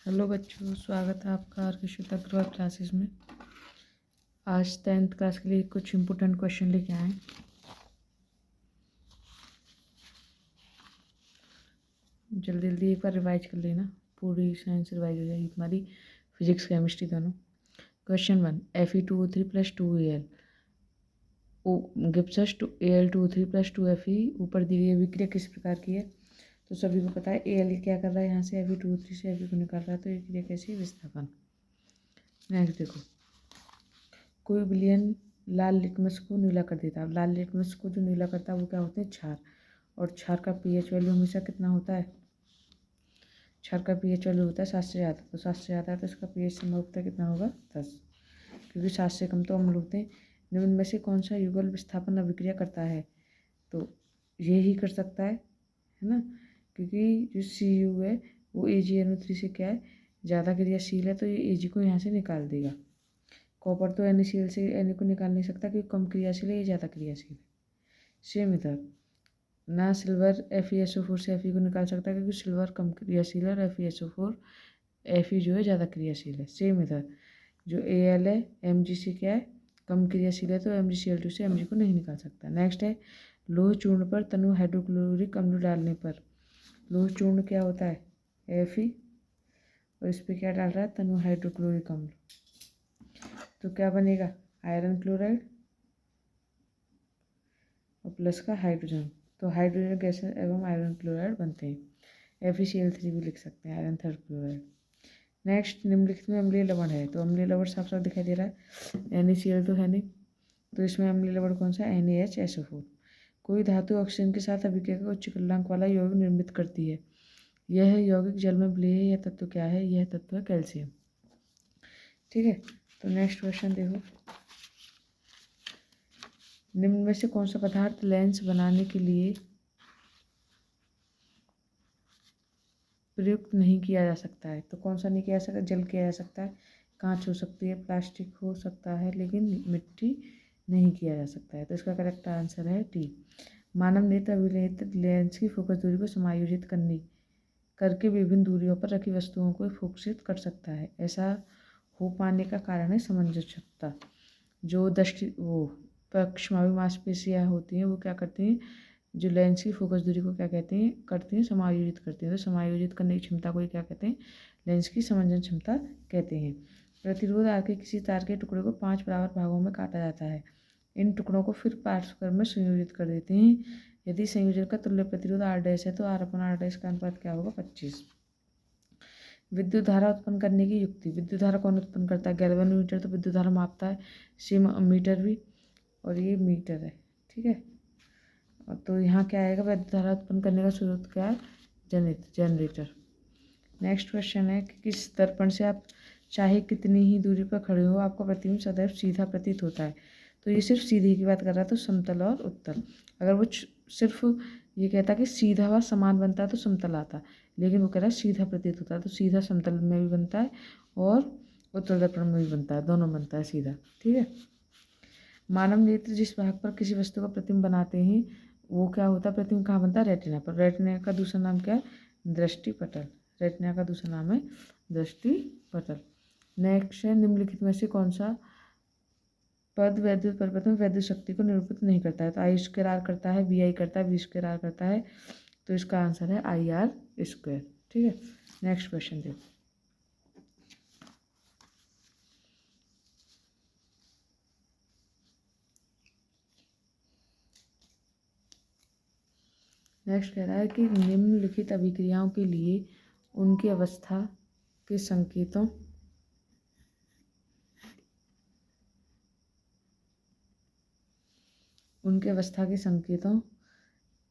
Hello बच्चों, स्वागत है आपका अर्कशुत अग्रवाल क्लासेस में। आज 10th क्लास के लिए कुछ इम्पोर्टेंट क्वेश्चन लेके आए। जल्दी जल्दी एक बार रिवाइज कर लेना, पूरी साइंस रिवाइज हो जाएगी तुम्हारी, फिजिक्स केमिस्ट्री दोनों। Question 1, Fe2O3 + 2Al gives us Al2O3 + 2Fe। ऊपर दी गई अभिक्रिया किस प्रकार की है? तो सभी को पता है Al क्या कर रहा है, यहाँ से Fe2O3 से Fe को निकाल रहा है, तो ये क्रिया कैसी है? विस्थापन। नेक्स्ट देखो, कोई विलयन लाल लिटमस को नीला कर देता है। लाल लिटमस को जो नीला करता है वो क्या होते हैं? क्षार। और क्षार का पीएच वैल्यू हमेशा कितना होता है? क्षार का पीएच वैल्यू होता है 7 से ज़्यादा। तो 7 से ज़्यादा है तो इसका पीएच संभवतः कितना होगा? 10, क्योंकि 7 से कम तो अम्ल होते हैं। निम्न में से कौन सा युगल विस्थापन अभिक्रिया करता है? तो ये ही कर सकता है ना, क्योंकि जो Cu है वो AgNO3 से क्या है? ज़्यादा क्रियाशील है, तो ये Ag को यहाँ से निकाल देगा। कॉपर तो NaCl से Na को निकाल नहीं सकता क्योंकि कम क्रियाशील है, ये ज़्यादा क्रियाशील है। सेम इधर, ना सिल्वर FeSO4 से Fe को निकाल सकता है क्योंकि सिल्वर कम क्रियाशील है और FeSO4 Fe जो है ज़्यादा क्रियाशील है। सेम इधर, जो Al है Mg से क्या है? कम क्रियाशील है, तो MgCl2 से Mg को नहीं निकाल सकता। नेक्स्ट है, लोह चूर्ण पर तनु हाइड्रोक्लोरिक अम्ल डालने पर। लोह चूर्ण क्या होता है? Fe, और इस पर क्या डाल रहा है? तनु हाइड्रोक्लोरिक अम्ल। तो क्या बनेगा? आयरन क्लोराइड और प्लस का हाइड्रोजन, तो हाइड्रोजन गैस एवं आयरन क्लोराइड बनते हैं। FeCl3 भी लिख सकते हैं, आयरन थर्ड क्लोराइड। नेक्स्ट, निम्नलिखित में अम्लीय लवण है। तो अम्लीय लवण साफ साफ दिखाई दे रहा है, NaCl तो है नहीं, तो इसमें अम्लीय लवण कौन सा है? NaHSO4। कोई धातु ऑक्सीजन के साथ अभिक्रिया का उच्च गलनांक वाला यौगिक निर्मित करती है। यह यौगिक जल में विलेय है। यह तत्व क्या है? यह तत्व है कैल्शियम। ठीक है, तो नेक्स्ट क्वेश्चन देखो, निम्न में से कौन सा पदार्थ लेंस बनाने के लिए प्रयुक्त नहीं किया जा सकता है? तो कौन सा नहीं किया जा सकता? जल किया जा सकता है, कांच हो सकती है, प्लास्टिक हो सकता है, लेकिन मिट्टी नहीं किया जा सकता है। तो इसका करेक्ट आंसर है डी। मानव नेत्र अभिलेखित लेंस की फोकस दूरी को समायोजित करके विभिन्न दूरियों पर रखी वस्तुओं को फोकसित कर सकता है। ऐसा हो पाने का कारण है सामंजस्यता। जो वो पक्षमावी मांसपेशियाँ होती हैं वो क्या करती हैं? जो लेंस की फोकस दूरी को क्या कहते हैं? करती हैं, समायोजित करती हैं। तो समायोजित करने की क्षमता को क्या कहते हैं? लेंस की समंजन क्षमता कहते हैं। प्रतिरोध आर के किसी तार के टुकड़े को 5 बराबर भागों में काटा जाता है। इन टुकड़ों को फिर पार्श्वक्रम में संयोजित कर देते हैं। यदि संयोजन का तुल्य प्रतिरोध R' है तो R/R' का अनुपात क्या होगा? 25। विद्युत धारा उत्पन्न करने की युक्ति। विद्युत धारा कौन उत्पन्न करता है? गैल्वेनोमीटर तो विद्युत धारा मापता है, सेम मीटर भी, और ये मीटर है। ठीक है, तो यहाँ क्या आएगा? विद्युत धारा उत्पन्न करने का स्रोत क्या है? जनरेटर। नेक्स्ट क्वेश्चन है कि किस दर्पण से आप चाहे कितनी ही दूरी पर खड़े हो आपका प्रतिबिंब सदैव सीधा प्रतीत होता है? तो ये सिर्फ सीधी की बात कर रहा है, तो समतल और उत्तल। अगर वो सिर्फ ये कहता कि सीधा व समान बनता है तो समतल आता, लेकिन वो कह रहा है सीधा प्रतीत होता है, तो सीधा समतल में भी बनता है और उत्तल दर्पण में भी बनता है, दोनों बनता है सीधा। ठीक है, मानव नेत्र जिस भाग पर किसी वस्तु का प्रतिबिंब बनाते हैं वो क्या होता है? प्रतिबिंब कहाँ बनता है? रेटिना पर। रेटिना का दूसरा नाम क्या है? दृष्टिपटल। रेटिना का दूसरा नाम है दृष्टिपटल। नेक्स्ट है, निम्नलिखित में से कौन सा पद वैद्युत परिपथ में वैद्युत शक्ति को निरूपित नहीं करता है? तो I² करता है, VI करता है, V² करता है, तो इसका आंसर है IR²। ठीक है, नेक्स्ट क्वेश्चन देखो, नेक्स्ट कह रहा है कि निम्नलिखित अभिक्रियाओं के लिए उनकी अवस्था के संकेतों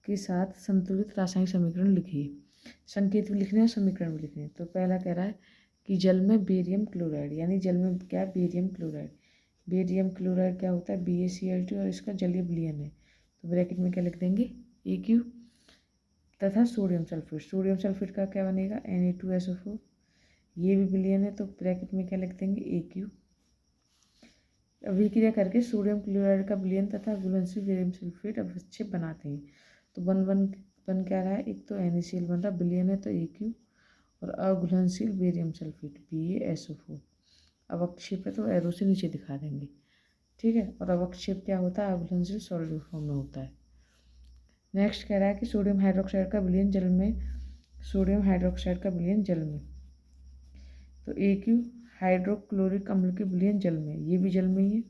के साथ संतुलित रासायनिक समीकरण लिखिए। संकेत भी लिखने हैं, समीकरण भी लिखने हैं। तो पहला कह रहा है कि जल में बेरियम क्लोराइड, यानी जल में क्या है? Barium chloride. बेरियम क्लोराइड क्या होता है? BaCl2, और इसका जलीय विलयन है, तो ब्रैकेट में क्या लिख देंगे? Aq। तथा सोडियम सल्फेट, सोडियम सल्फेट का क्या बनेगा? Na2SO4, ये भी विलयन है, तो ब्रैकेट में क्या लिख देंगे? Aq। अभिक्रिया करके सोडियम क्लोराइड का विलयन तथा घुलनशील बेरियम सल्फेट अवक्षेप बनाते हैं। तो बन क्या रहा है? एक तो NaCl बन रहा है, विलयन है तो Aq, और अघुलनशील बेरियम सल्फेट BaSO4। अवक्षेप है तो एरो से नीचे दिखा देंगे, ठीक है। और अवक्षेप क्या होता है, अघुलनशील सॉलिड फॉर्म में होता है। नेक्स्ट कह रहा है कि सोडियम हाइड्रोक्साइड का विलयन जल में, सोडियम हाइड्रोक्साइड का विलयन जल में, तो AQ हाइड्रोक्लोरिक अम्ल के विलयन जल में, ये भी जल में ही है,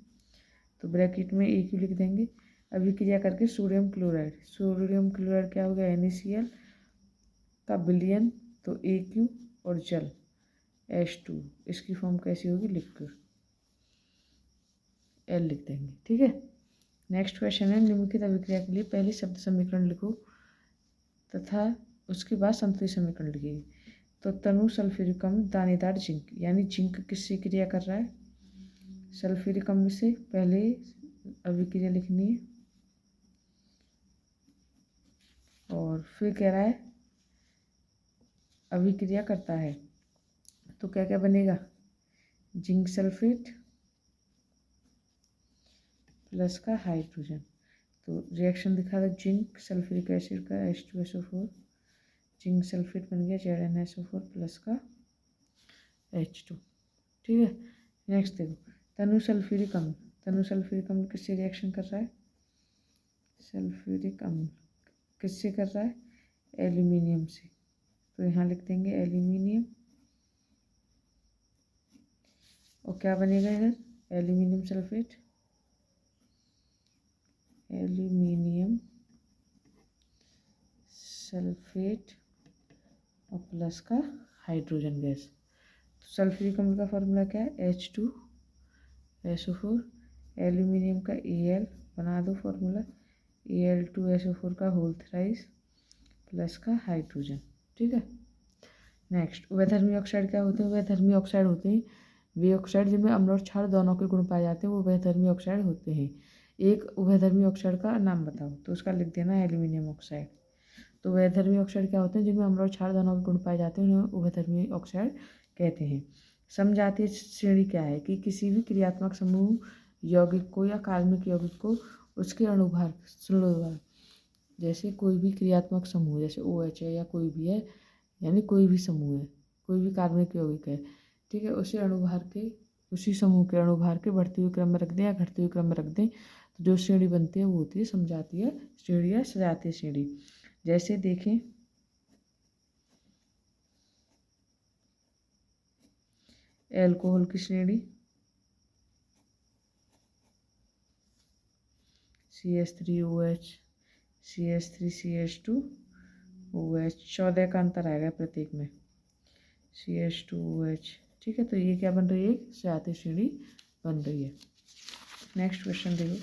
तो ब्रैकेट में AQ लिख देंगे। अभिक्रिया करके सोडियम क्लोराइड, सोडियम क्लोराइड क्या हो गया, NaCl का विलयन, तो AQ और जल H2, इसकी फॉर्म कैसी होगी, लिक्विड, L लिख देंगे, ठीक है। नेक्स्ट क्वेश्चन है, निम्नलिखित अभिक्रिया के लिए पहले शब्द समीकरण लिखो तथा उसके बाद संतुलित समीकरण लिखिए। तो तनु सल्फ्यूरिक अम्ल दानेदार जिंक, यानी जिंक किससे क्रिया कर रहा है, सल्फ्यूरिक अम्ल से। पहले अभिक्रिया लिखनी है और फिर कह रहा है अभिक्रिया करता है, तो क्या क्या बनेगा, जिंक सल्फेट प्लस का हाइड्रोजन, तो रिएक्शन दिखा दो, जिंक सल्फ्यूरिक एसिड का H2SO4, जिंक सल्फेट बन गया ZnSO4 प्लस का H2, ठीक है। नेक्स्ट देखो, तनु सल्फ्यूरिक अम्ल, तनु सल्फ्यूरिक अम्ल किससे रिएक्शन कर रहा है, सल्फ्यूरिक अम्ल किससे कर रहा है, एल्यूमिनियम से, तो यहाँ लिख देंगे एल्यूमिनियम, और क्या बनेगा इधर, एल्यूमिनियम सल्फेट, एल्यूमिनियम सल्फेट और प्लस का हाइड्रोजन गैस। तो सल्फ्यूरिक अम्ल का फॉर्मूला क्या है, H2SO4, एल्यूमिनियम का Al बना दो फॉर्मूला, Al2SO4 का होल थ्राइस प्लस का हाइड्रोजन, ठीक है। नेक्स्ट, उभयधर्मी ऑक्साइड क्या होते हैं, उभयधर्मी ऑक्साइड होते हैं वे ऑक्साइड जिनमें अम्ल और क्षार दोनों के गुण पाए जाते हैं, वो उभयधर्मी ऑक्साइड होते हैं। एक उभयधर्मी ऑक्साइड का नाम बताओ, तो उसका लिख देना एल्यूमिनियम ऑक्साइड। तो उभयधर्मी ऑक्साइड क्या होते हैं, जिनमें अम्ल और क्षार दोनों के गुण पाए जाते हैं, उन्हें उभयधर्मी ऑक्साइड कहते हैं। समजातीय श्रेणी क्या है, कि किसी भी क्रियात्मक समूह यौगिक को या कार्बनिक यौगिक को उसके अणुभार, सुन लो दोबारा, जैसे कोई भी क्रियात्मक समूह, जैसे OH है या कोई भी है, यानी कोई भी समूह है, कोई भी कार्बनिक यौगिक है, ठीक है, उसी अणुभार के, उसी समूह के अणुभार के बढ़ते हुए क्रम में रख दें या घटते हुए क्रम में रख दें, तो जो श्रेणी बनती है वो होती है समजातीय श्रेणी या सजातीय श्रेणी। जैसे देखें, एल्कोहल की श्रेणी CH3OH, CH3CH2OH, 14 का अंतर आएगा प्रत्येक में, CH2OH, ठीक है। तो ये क्या बन रही है, सजातीय श्रेणी बन रही है। नेक्स्ट क्वेश्चन देखो,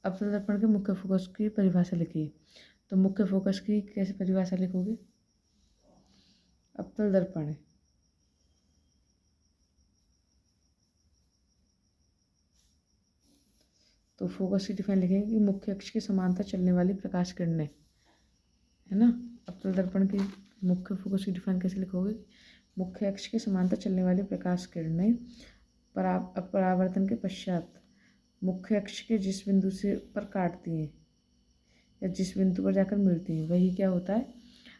अवतल दर्पण के मुख्य फोकस की परिभाषा लिखिए। तो मुख्य फोकस की कैसे परिभाषा लिखोगे, अवतल दर्पण है, तो फोकस की डिफाइन लिखेंगे कि मुख्य अक्ष के समांतर चलने वाली प्रकाश किरणें, है ना। अवतल दर्पण की मुख्य फोकस की डिफाइन कैसे लिखोगे, मुख्य अक्ष के समांतर चलने वाली प्रकाश किरणें परावर्तन के पश्चात मुख्य अक्ष के जिस बिंदु से पर काटती हैं या जिस बिंदु पर जाकर मिलती हैं, वही क्या होता है,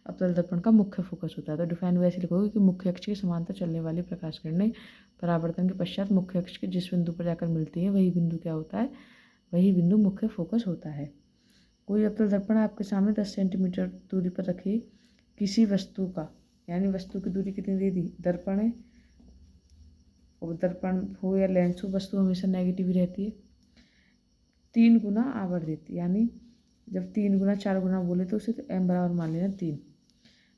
अवतल दर्पण का मुख्य फोकस होता है। तो डिफाइन वैसे लिखोगे कि मुख्य अक्ष के समांतर चलने वाली प्रकाश किरणें परावर्तन के पश्चात मुख्य अक्ष के जिस बिंदु पर जाकर मिलती हैं, वही बिंदु क्या होता है, वही बिंदु मुख्य फोकस होता है। कोई अवतल दर्पण आपके सामने 10 सेंटीमीटर दूरी पर रखी किसी वस्तु का, यानी वस्तु की दूरी कितनी दे दी, दर्पण है, और दर्पण हो या लेंस हो, वस्तु हमेशा नेगेटिव ही रहती है, 3 गुना आवर देती, यानी जब 3 गुना 4 गुना बोले तो उसे तो m बराबर मान लेना 3।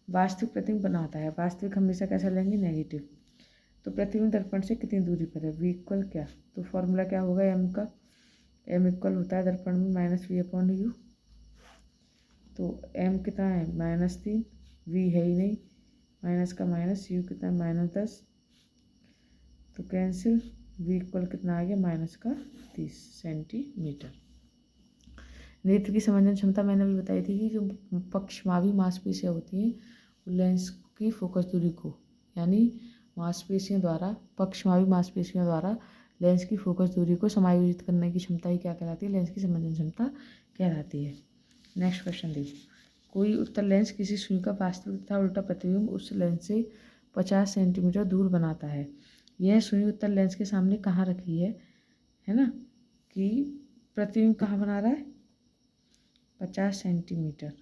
वास्तविक प्रतिबिंब बनाता है, वास्तविक हमेशा कैसा लेंगे, नेगेटिव। तो प्रतिबिंब दर्पण से कितनी दूरी पर है, V इक्वल क्या, तो फॉर्मूला क्या होगा m का, m इक्वल होता है दर्पण में -V/u, तो m कितना है -3, V है ही नहीं, माइनस का माइनस, u कितना है -10, तो कैंसिल, V इक्वल कितना आ गया -30 सेंटीमीटर। नेत्र की समंजन क्षमता मैंने अभी बताई थी कि जो पक्षमावी मांसपेशियाँ होती हैं, लेंस की फोकस दूरी को, यानी मांसपेशियों द्वारा, पक्षमावी मांसपेशियों द्वारा लेंस की फोकस दूरी को समायोजित करने की क्षमता ही क्या कहलाती है? लेंस की संवेदन क्षमता कहलाती है। नेक्स्ट क्वेश्चन देखो, कोई उत्तल लेंस किसी सुई का वास्तविक तथा उल्टा प्रतिबिंब उस लेंस से 50 सेंटीमीटर दूर बनाता है। यह सुई उत्तल लेंस के सामने कहाँ रखी है ना, कि प्रतिबिंब कहाँ बना रहा है? 50 सेंटीमीटर।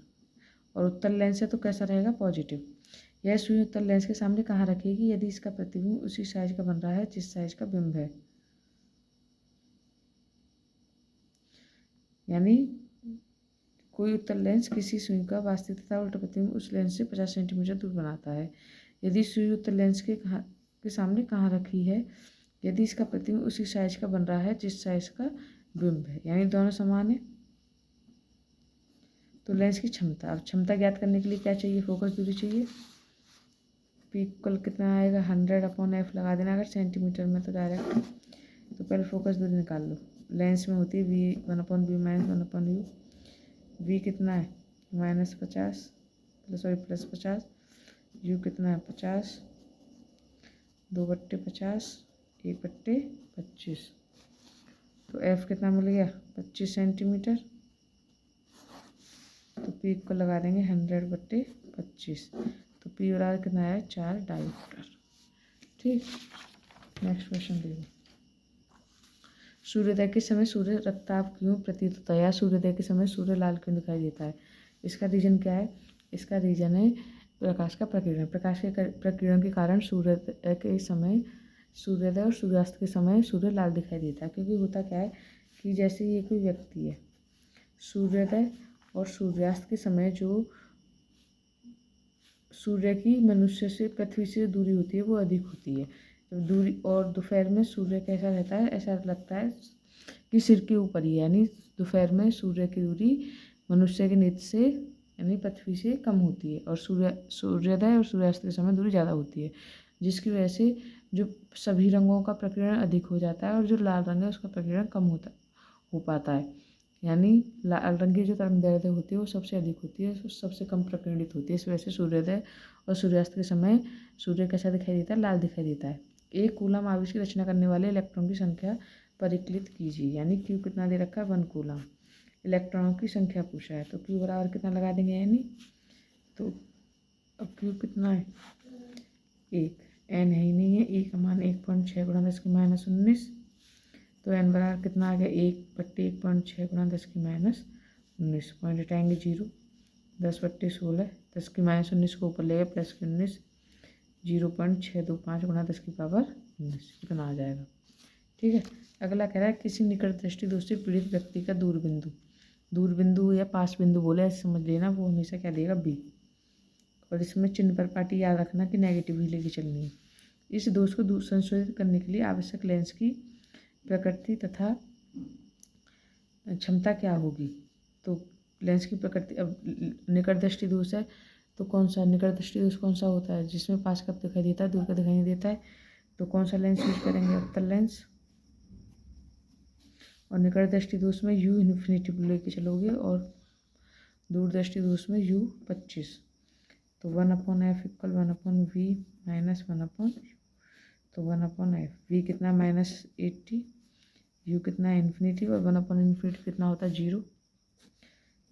और उत्तल लेंस है तो कैसा रहेगा? पॉजिटिव। यह सुई उत्तल लेंस के सामने कहाँ रखेगी यदि इसका प्रतिबिंब उसी साइज का बन रहा है जिस साइज का बिंब है। यानी कोई उत्तल लेंस किसी सुई का वास्तविक तथा उल्टा प्रतिबिंब उस लेंस से 50 सेंटीमीटर दूर बनाता है। यदि सुई उत्तल लेंस के सामने कहाँ रखी है यदि इसका प्रतिबिंब उसी साइज का बन रहा है जिस साइज का बिंब है। यानी दोनों समान है। तो लेंस की क्षमता, अब क्षमता ज्ञात करने के लिए क्या चाहिए? फोकस दूरी चाहिए। पी इक्वल कितना आएगा? 100/f लगा देना अगर सेंटीमीटर में तो डायरेक्ट। तो पहले फोकस दूरी निकाल लो। लेंस में होती है v 1/v minus 1/u। v कितना है? -50 +50। u कितना है? 50। 2/50 1/25। तो f कितना मिल गया? 25 सेंटीमीटर। तो p को लगा देंगे 100/25। तो p बराबर कितना है? 4 डायोप्टर। ठीक। नेक्स्ट क्वेश्चन देखो, सूर्योदय के समय सूर्य रक्ताभ क्यों प्रतीत होता है या सूर्योदय के समय सूर्य लाल क्यों दिखाई देता है? इसका रीजन क्या है? इसका रीजन है प्रकाश का प्रकीर्णन। प्रकाश के प्रकीर्णन के कारण सूर्योदय के समय, सूर्योदय और सूर्यास्त के समय सूर्य लाल दिखाई देता है। क्योंकि होता क्या है कि जैसे ये कोई व्यक्ति है, सूर्योदय और सूर्यास्त के समय जो सूर्य की मनुष्य से, पृथ्वी से दूरी होती है वो अधिक होती है। जब दूरी, और दोपहर में सूर्य कैसा रहता है? ऐसा लगता है कि सिर के ऊपर ही है। यानी दोपहर में सूर्य की दूरी मनुष्य के नेत्र से यानी पृथ्वी से कम होती है और सूर्योदय और सूर्यास्त के समय दूरी ज़्यादा होती है, जिसकी वजह से जो सभी रंगों का प्रकीर्णन अधिक हो जाता है और जो लाल रंग है उसका प्रकीर्णन कम हो पाता है। यानी लाल रंग की जो तरंगदैर्घ्य होती है वो सबसे अधिक होती है, सबसे कम प्रकीर्णित होती है। इस वजह से सूर्योदय और सूर्यास्त के समय सूर्य कैसा दिखाई देता है? लाल दिखाई देता है। एक कूलम आवेश की रचना करने वाले इलेक्ट्रॉन की संख्या परिकलित कीजिए। यानी क्यू कितना दे रखा है? 1 कूलम। इलेक्ट्रॉनों की संख्या पूछा है तो क्यू बराबर कितना लगा देंगे? यानी तो अब क्यू कितना है? 1। एन है ही नहीं है, ई का मान 1.6 × 10⁻19। तो एन बराबर कितना आ गया? 1/1.6 × 10⁻19। पॉइंट हटाएंगे 0। 10/16 10⁻19 को ऊपर ले गए प्लस की 19, 0.625 × 10⁻19 इतना आ जाएगा। ठीक है। अगला कह रहा है किसी निकट दृष्टि दोष से पीड़ित व्यक्ति का दूरबिंदु या पास बिंदु बोले ऐसे समझ लेना, वो हमेशा क्या देगा? बी। और इसमें चिन्ह पर पार्टी याद रखना कि नेगेटिव ही लेके चलनी है। इस दोष को संशोधित करने के लिए आवश्यक लेंस की प्रकृति तथा क्षमता क्या होगी? तो लेंस की प्रकृति, अब निकट दृष्टि दोष है तो कौन सा निकट दृष्टि दोष कौन सा होता है? जिसमें पास का दिखाई देता है, दूर का दिखाई नहीं देता है। तो कौन सा लेंस यूज करेंगे? उत्तल लेंस। और निकट दृष्टि दोष में u इन्फिनिटी लेके चलोगे और दूर दृष्टि दोष में u 25। तो 1/f = 1/v माइनस 1/u। तो 1/f। v कितना? -80। u कितना है? इन्फिनिटी। और 1/∞ कितना होता है? 0।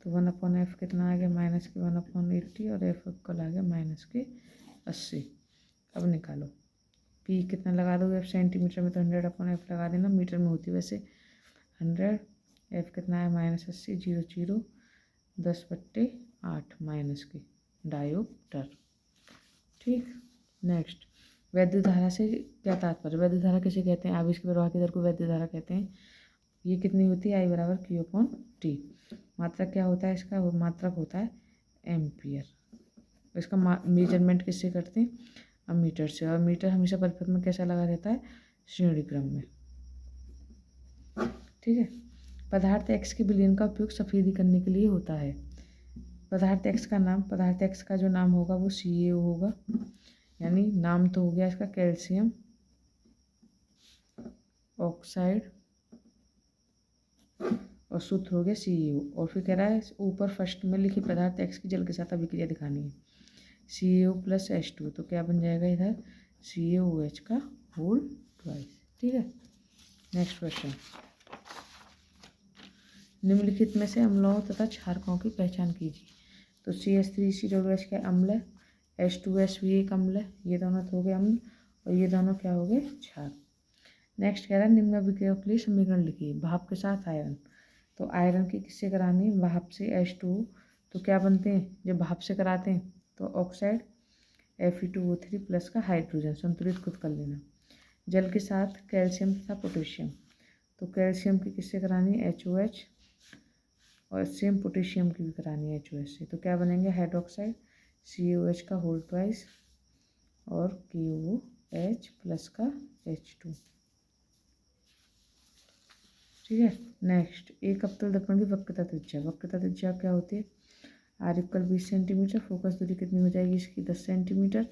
तो 1/f कितना आ गया? -1/80 और f इक्वल आ गया -80। अब निकालो p कितना लगा दोगे? f सेंटीमीटर में तो 100/f लगा देना, मीटर में होती वैसे 100। f कितना है? -80 0 0 10/8 माइनस के डायोप्टर। ठीक। नेक्स्ट, वैद्युत धारा से क्या तात्पर्य? वैद्युत धारा किसे कहते हैं? आवेश के प्रवाह की दर को वैद्युत धारा कहते हैं। ये कितनी होती है? I = Q/T। मात्रक क्या होता है इसका? मात्रक होता है एम्पियर। इसका मेजरमेंट किससे करते हैं? मीटर से। और मीटर हमेशा परिपथ में कैसा लगा रहता है? श्रेणी क्रम में। ठीक है। पदार्थ x के विलयन का उपयोग सफेदी करने के लिए होता है। पदार्थ x का जो नाम होगा वो CaO होगा। यानी नाम तो हो गया इसका कैल्शियम ऑक्साइड और सूत्र हो गया CaO। और फिर कह रहा है ऊपर फर्स्ट में लिखी पदार्थ x की जल के साथ अभिक्रिया दिखानी है। CaO + H2 तो क्या बन जाएगा इधर? CaOH का होल ट्वाइस। ठीक है। नेक्स्ट क्वेश्चन, निम्नलिखित में से अम्लों तथा क्षारकों की पहचान कीजिए। तो CH3COOH क्या अम्ल है, H2S भी एक अम्ल है, ये दोनों तो हो गए अम्ल और ये दोनों क्या हो गए क्षार। नेक्स्ट कह रहा है निम्न अभिक्रियाओं के लिए समीकरण लिखिए। भाप के साथ आयरन, तो आयरन की किससे करानी है, भाप से H2, तो क्या बनते हैं जब भाप से कराते हैं तो ऑक्साइड Fe2O3 प्लस का हाइड्रोजन संतुलित खुद कर लेना। जल के साथ कैल्शियम तथा पोटेशियम, तो कैल्शियम की किससे करानी है HOH और सेम पोटेशियम की भी करानी है HOH से, तो क्या बनेंगे हाइड्रोक्साइड COH का होल ट्वाइस और KOH प्लस का H2। ठीक है। नेक्स्ट, एक अवतल दर्पण की वक्रता त्रिज्या, वक्रता त्रिज्या क्या होती है, R = 20 सेंटीमीटर, फोकस दूरी कितनी हो जाएगी इसकी 10 सेंटीमीटर,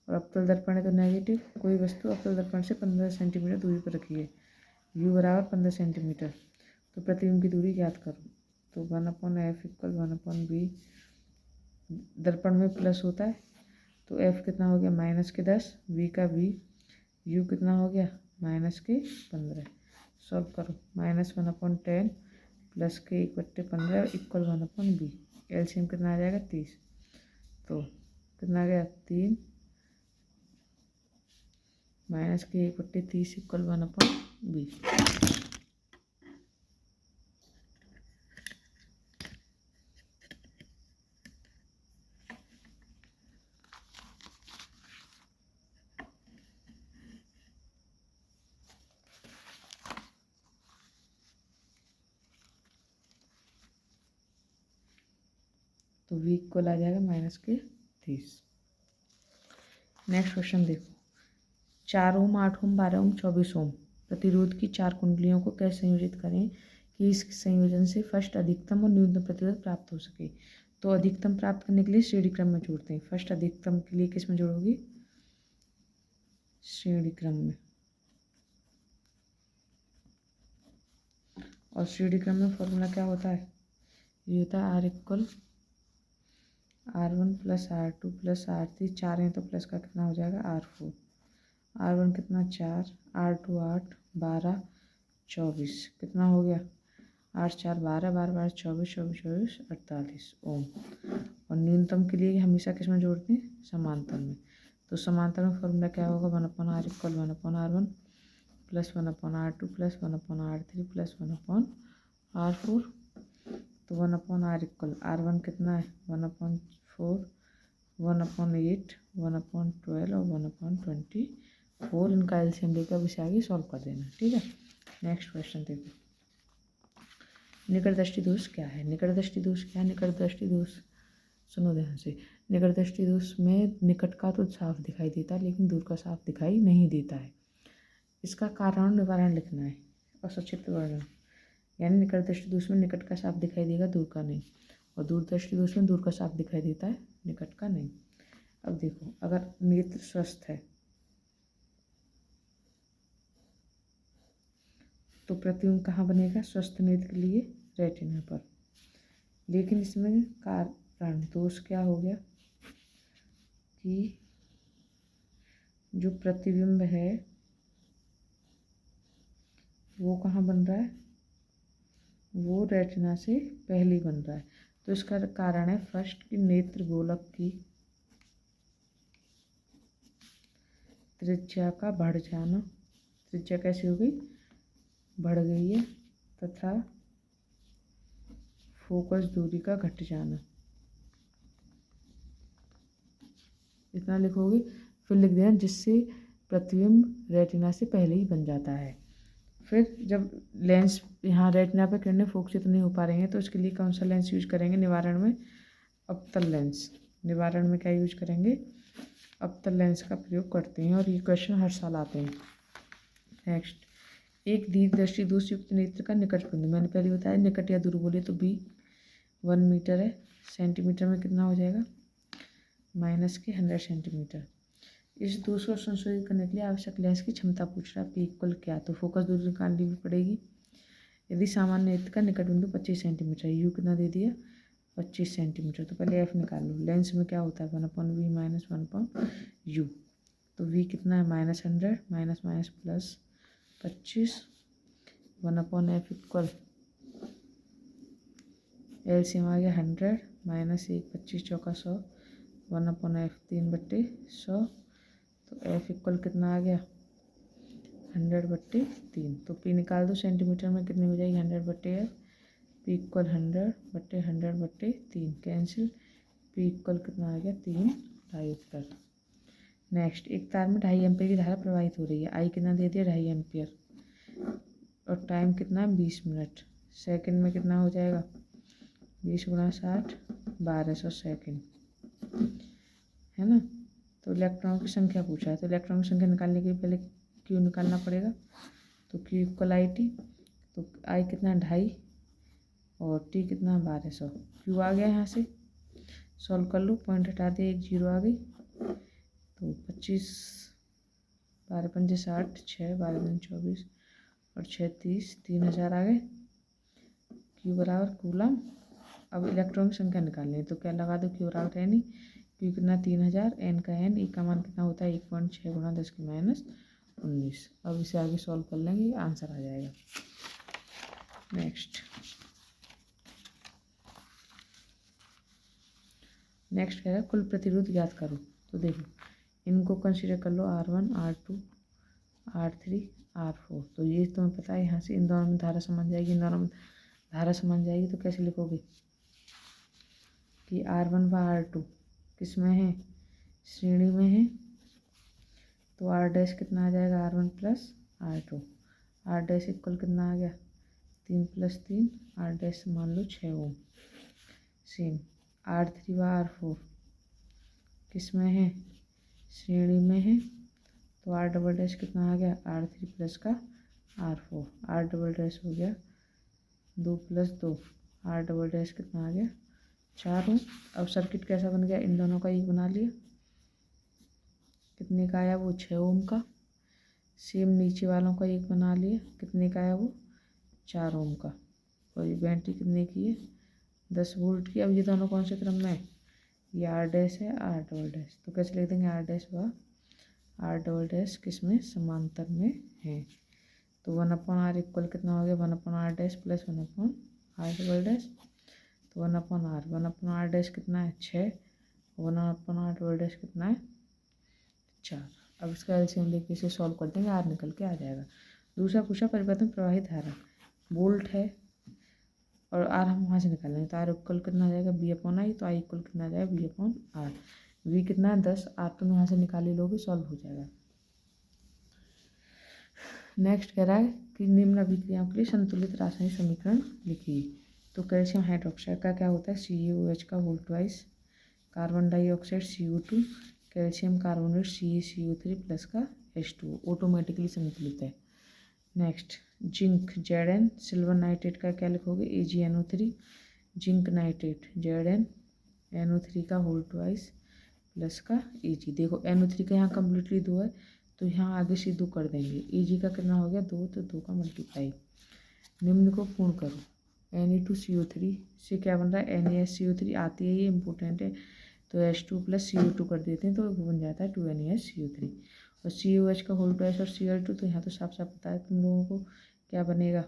और अवतल दर्पण है तो नेगेटिव, कोई वस्तु अवतल दर्पण से 15 सेंटीमीटर दूरी पर रखी है, U = 15 सेंटीमीटर, तो प्रतिबिंब की दूरी ज्ञात करो। तो 1/f = 1/b, दर्पण में प्लस होता है तो f कितना हो गया -10, v का v, u कितना हो गया -15, सॉल्व करो, -1/10 प्लस के 1/15 = 1/b, एलसीएम कितना आ जाएगा 30, तो कितना आ गया 3 -के 1/30 = 1/b। तो v इक्वल आ जाएगा -30। नेक्स्ट क्वेश्चन देखो, 4 ओम, 8 ओम, 12 ओम, 24 ओम प्रतिरोध की 4 कुंडलियों को कैसे संयोजित करें कि इस संयोजन से फर्स्ट अधिकतम और न्यूनतम प्रतिरोध प्राप्त हो सके। तो अधिकतम प्राप्त करने के लिए श्रेणी क्रम में जोड़ते हैं। फर्स्ट अधिकतम के लिए किस में जोड़ोगी, श्रेणी क्रम में, और श्रेणी क्रम में फॉर्मूला क्या होता है, ये होता है R = R1 + R2 + R3, 4 हैं तो प्लस का कितना हो जाएगा R4, R1 कितना 4, R2 8, 12, 24 कितना हो गया 8 4 12, 12 12 24, 24 24 48 ओम। और न्यूनतम के लिए हमेशा किस में जोड़ते हैं, समांतर में, तो समांतर में फॉर्मूला क्या होगा 1/R = 1/R1 + 1/R2 + 1/R3 + 1/R4, तो 1/R = R1 कितना है 1/4, 1/8, 1/12 और 1/24, इनका एलसीएम लेकर अब इसे आगे सॉल्व कर देना। ठीक है। नेक्स्ट क्वेश्चन देखो, निकट दृष्टि दोष क्या है, निकट दृष्टि दोष क्या है, निकट दृष्टि दोष सुनो ध्यान से, निकट दृष्टि दोष में निकट का तो साफ दिखाई देता है लेकिन दूर का साफ दिखाई नहीं देता है। इसका कारण निवारण लिखना है और संक्षिप्त वर्णन, यानी निकट दृष्टि दोष में निकट का साफ दिखाई देगा दूर का नहीं, और दूर दृष्टि दोष में दूर का साफ दिखाई देता है निकट का नहीं। अब देखो, अगर नेत्र स्वस्थ है तो प्रतिबिंब कहाँ बनेगा, स्वस्थ नेत्र के लिए रेटिना पर, लेकिन इसमें कारण दोष क्या हो गया कि जो प्रतिबिंब है वो कहाँ बन रहा है, वो रेटिना से पहले बन रहा है। तो इसका कारण है फर्स्ट कि नेत्र गोलक की त्रिज्या का बढ़ जाना, त्रिज्या कैसी हो गई, बढ़ गई है, तथा फोकस दूरी का घट जाना, इतना लिखोगे। फिर लिख देना जिससे प्रतिबिंब रेटिना से पहले ही बन जाता है। फिर जब लेंस यहाँ रेटिना पर किरणें फोकसित नहीं हो पा रही हैं तो इसके लिए कौन सा लेंस यूज करेंगे, निवारण में अवतल लेंस, निवारण में क्या यूज करेंगे, अवतल लेंस का प्रयोग करते हैं, और ये क्वेश्चन हर साल आते हैं। नेक्स्ट, एक दीर्घदृष्टि दोष युक्त नेत्र का निकट बिंदु, मैंने पहले बताया निकट या दूर बोले तो b 1 मीटर है, सेंटीमीटर में कितना हो जाएगा -100 सेंटीमीटर। इस दोष को संशोधित करने के लिए आवश्यक लेंस की क्षमता पूछ रहा है, p इक्वल क्या, तो फोकस दूरी निकालनी भी पड़ेगी। यदि सामान्य नेत्र का निकट बिंदु 25 सेंटीमीटर, u कितना दे दिया 25 सेंटीमीटर, तो पहले f निकाल लो। लेंस में क्या होता है 1/v - 1/u, तो v कितना है -100 minus minus plus 25, 1/f equal LCM आ गया 100 माइनस 1, 25 चौका 100, 1/f 3/100। तो f इक्वल कितना आ गया 100/3। तो p निकाल दो, सेंटीमीटर में कितनी हो जाएगी 100/f, p equal 100/100/3 cancel, p equal कितना आ गया 3 ढाई उत्तर। नेक्स्ट, एक तार में 2.5 एम्पियर की धारा प्रवाहित हो रही है, आई कितना दे दिया 2.5 एम्पियर और टाइम कितना 20 मिनट। सेकंड में कितना हो जाएगा 20 × 60 1200 सेकंड, है ना। तो इलेक्ट्रॉन की संख्या पूछा है, तो इलेक्ट्रॉन की संख्या निकालने के लिए पहले क्यू निकालना पड़ेगा। तो क्यू इक्वल IT, तो आई कितना 2.5 और टी कितना 1200। क्यू आ गया, यहाँ से सॉल्व कर लो, पॉइंट हटा दिया, 1 0 आ गई। तो 25 12 5 60, 6 12 2 24 और 6 30, 3000 आ गए। क्यू बराबर कूलम। अब इलेक्ट्रॉन की संख्या निकालनी है, तो क्या लगा दो, क्यू बराबर है नहीं, क्यू कितना 3000, एन का एन, ई का मान कितना होता है 1.6 × 10⁻19। अब इसे आगे सॉल्व कर लेंगे, आंसर आ जाएगा। नेक्स्ट कह रहा है कुल प्रतिरोध ज्ञात करो। तो देखो इनको कंसीडर कर लो, R1 R2 R3 R4। तो ये तुम्हें पता है, यहाँ से इन दोनों में धारा समान जाएगी, इन दोनों में धारा समान जाएगी। तो कैसे लिखोगे कि R1 व R2 किस में है, श्रेणी में है। तो R डैश कितना आ जाएगा R1 + R2, R dash equal कितना आ गया 3 + 3, R डैश मान लो 6 ओम। सेम R3 व R4 किस में है, श्रेणी में है। तो R डबल डैश कितना आ गया R3 + का R4, R डबल डैश हो गया 2 + 2, R डबल डैश कितना आ गया 4 ओम। अब सर्किट कैसा बन गया, इन दोनों का एक बना लिया, कितने का आया वो 6 ओम का। सेम नीचे वालों का एक बना लिया, कितने का आया वो 4 ओम का। और ये बैटरी कितने की है 10 वोल्ट की। अब ये दोनों कौन से क्रम में है, ये R डैश है R डबल डैश। तो कैसे लिख देंगे R डैश व R डबल डैश किस में समांतर में है। तो 1/R इक्वल कितना हो गया 1/R dash plus 1/R double dash. तो 1/R डैश कितना है 6, 1/R डबल डैश कितना है 4। अब इसका एलसीएम लेके इसे सॉल्व कर देंगे, R निकल के आ जाएगा। दूसरा पूछा परिवर्तन प्रवाहित धारा, वोल्ट है और R हम वहाँ से निकालेंगे। तो R इक्वल कितना आ जाएगा V/I, तो I इक्वल कितना आ जाएगा V/R। V कितना है 10, R तुम यहाँ से निकाल ही लोगे, सॉल्व हो जाएगा। नेक्स्ट कह रहा है कि निम्न अभिक्रियाओं के लिए संतुलित रासायनिक समीकरण लिखिए। तो कैल्शियम हाइड्रोक्साइड का क्या होता है CaOH का वोल्टवाइज, carbon dioxide CO2, calcium carbonate CaCO3 plus का H2O, ऑटोमेटिकली संतुलित है। Next zinc Zn, silver nitrate का क्या लिखोगे AgNO3, जिंक नाइट्रेट ZnNO3 का वोल्टवाइज प्लस का Ag। देखो NO3 का यहाँ कम्प्लीटली 2 है, तो यहाँ आगे से 2 कर देंगे। Ag का कितना हो गया 2, तो 2 का मल्टीप्लाई। निम्न को पूर्ण करो, Na2CO3 से क्या बन रहा है NaSCO3 आती है, ये इम्पोर्टेंट है। तो H2 + CO2 कर देते हैं, तो वो बन जाता है 2NaSCO3। और COH का वोल्टवाइज और Cl2, तो यहाँ तो साफ साफ पता है तुम लोगों को क्या बनेगा,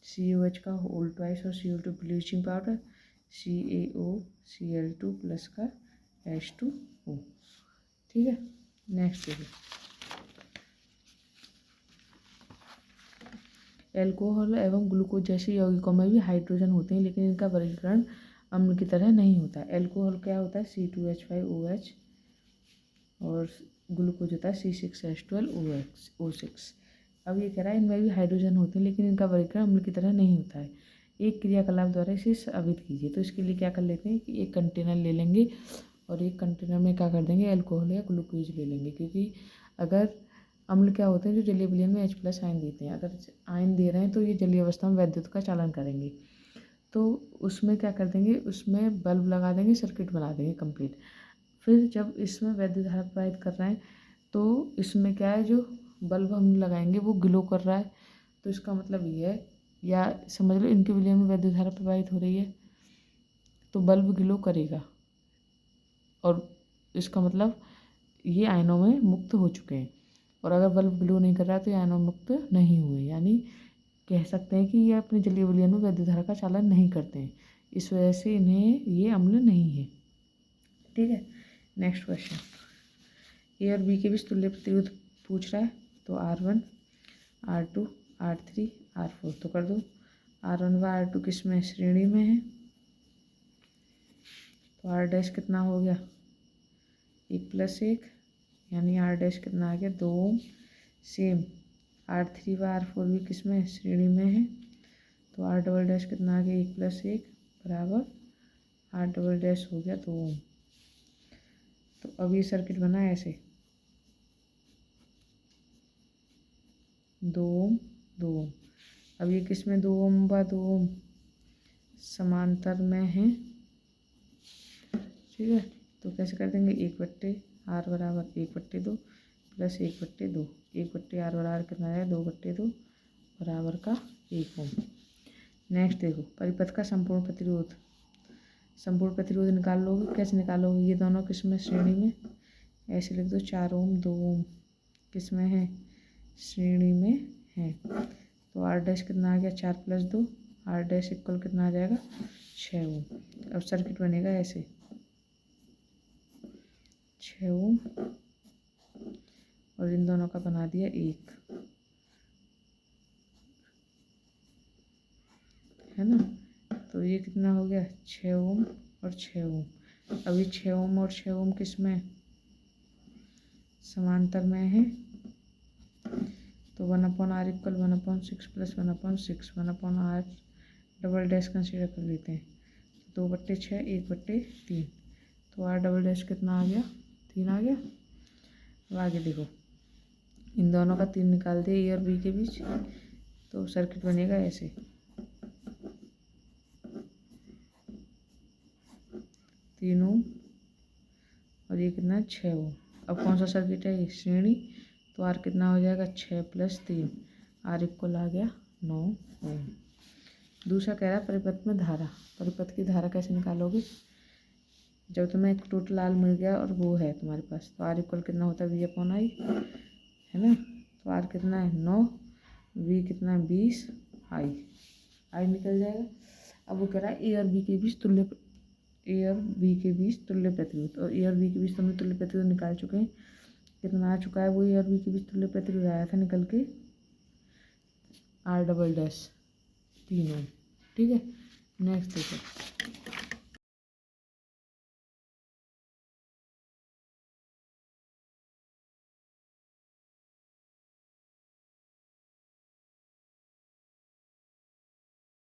COH का वोल्टवाइज और Cl2 bleaching powder, CaOCl2 plus का H2O। ठीक है। नेक्स्ट देखिए, एल्कोहल एवं ग्लूकोज जैसे यौगिकों में भी हाइड्रोजन होते हैं, लेकिन इनका वर्गीकरण अम्ल की तरह नहीं होता है। एल्कोहल क्या होता है C2H5OH और ग्लूकोज होता है C6H12O6। अब ये कह रहा है इनमें भी हाइड्रोजन होते हैं, लेकिन इनका वर्गीकरण अम्ल की तरह नहीं होता है। एक क्रियाकलाप द्वारा इसे साबित कीजिए। तो इसके लिए क्या कर लेते हैं कि एक कंटेनर ले लेंगे और एक कंटेनर में क्या कर देंगे एल्कोहल या ग्लूकोज ले लेंगे, क्योंकि अगर अम्ल क्या होते हैं जो जलीय विलयन में H+ आयन देते हैं, अगर आयन दे रहे हैं तो ये जलीय अवस्था में वैद्युत का चालन करेंगे। तो उसमें क्या कर देंगे, उसमें बल्ब लगा देंगे, सर्किट बना देंगे कंप्लीट। फिर जब इसमें वैद्युत धारा प्रवाहित कर रहे हैं, तो इसमें क्या है जो बल्ब हम लगाएंगे वो ग्लो कर रहा है। तो इसका मतलब ये है, या समझ लो इनके विलयन में वैद्युत धारा प्रवाहित हो रही है, तो बल्ब ग्लो करेगा और इसका मतलब ये आयनों में मुक्त हो चुके हैं। और अगर बल्ब ग्लो नहीं कर रहा है तो ये आयनों मुक्त नहीं हुए, यानी कह सकते हैं कि ये अपने जलीय विलयन में वैद्युत धारा का चालन नहीं करते हैं, इस वजह से इन्हें ये अम्ल नहीं है। ठीक है, नेक्स्ट क्वेश्चन, ए और बी के बीच तुल्य प्रतिरोध पूछ रहा है, तो R1 R2 R3 R4 तो कर दो। R1 व R2 किस में श्रेणी में है, तो R डैश कितना हो गया 1+1, यानी R डैश कितना आ गया 2 ओम। सेम R3 व R4 भी किस में श्रेणी में है, तो R डबल डैश कितना आ गया 1+1 बराबर R डबल डैश हो गया 2 ओम। तो अब ये सर्किट बना ऐसे 2 ओम 2 ओम। अब ये किस में 2 ओम व 2 ओम समांतर में है। ठीक है, तो कैसे कर देंगे 1/R बराबर 1/2 प्लस 1/2, 1/R बराबर कितना आएगा 2/2 बराबर का 1 ओम। नेक्स्ट देखो परिपथ का संपूर्ण प्रतिरोध, संपूर्ण प्रतिरोध निकाल लोगे, कैसे निकालोगे, ये दोनों किस में श्रेणी में, ऐसे लिख दो 4 ओम 2 ओम किस में है श्रेणी में है। तो R डैश कितना आ गया 4 + 2, R डैश इक्वल कितना आ जाएगा 6 ओम। अब सर्किट बनेगा ऐसे 6 ओम और इन दोनों का बना दिया 1, है ना। तो ये कितना हो गया 6 ओम और 6 ओम। अभी 6 ओम और 6 ओम किस में समांतर में है, तो 1/R equal 1/6 + 1/6 1/R double dash consider कर लेते हैं, 2/6 1/3, तो R डबल डैश कितना आ गया 3 आ गया। अब आगे देखो इन दोनों का 3 निकाल दिया ए और बी के बीच, तो सर्किट बनेगा ऐसे 3 ओम और ये कितना 6 ओम। अब कौन सा सर्किट है ये श्रेणी, तो R कितना हो जाएगा 6 + 3, R इक्वल आ गया 9 ओम। दूसरा कह रहा है परिपथ में धारा, परिपथ की धारा कैसे निकालोगे, जब तुम्हें एक टोटल R मिल गया और वो है तुम्हारे पास, तो R इक्वल कितना होता है V/I, है ना। तो R कितना है 9, V कितना है 20, I निकल जाएगा। अब वो कह रहा है ए और बी के बीच तुल्य प्रतिरोध, और ए और बी के बीच तुमने तुल्य प्रतिरोध निकाल चुके हैं, कितना आ चुका है वो ए और बी के बीच तुल्य प्रतिरोध आया था निकल के R डबल डैश 3 ओम। ठीक है, नेक्स्ट देखो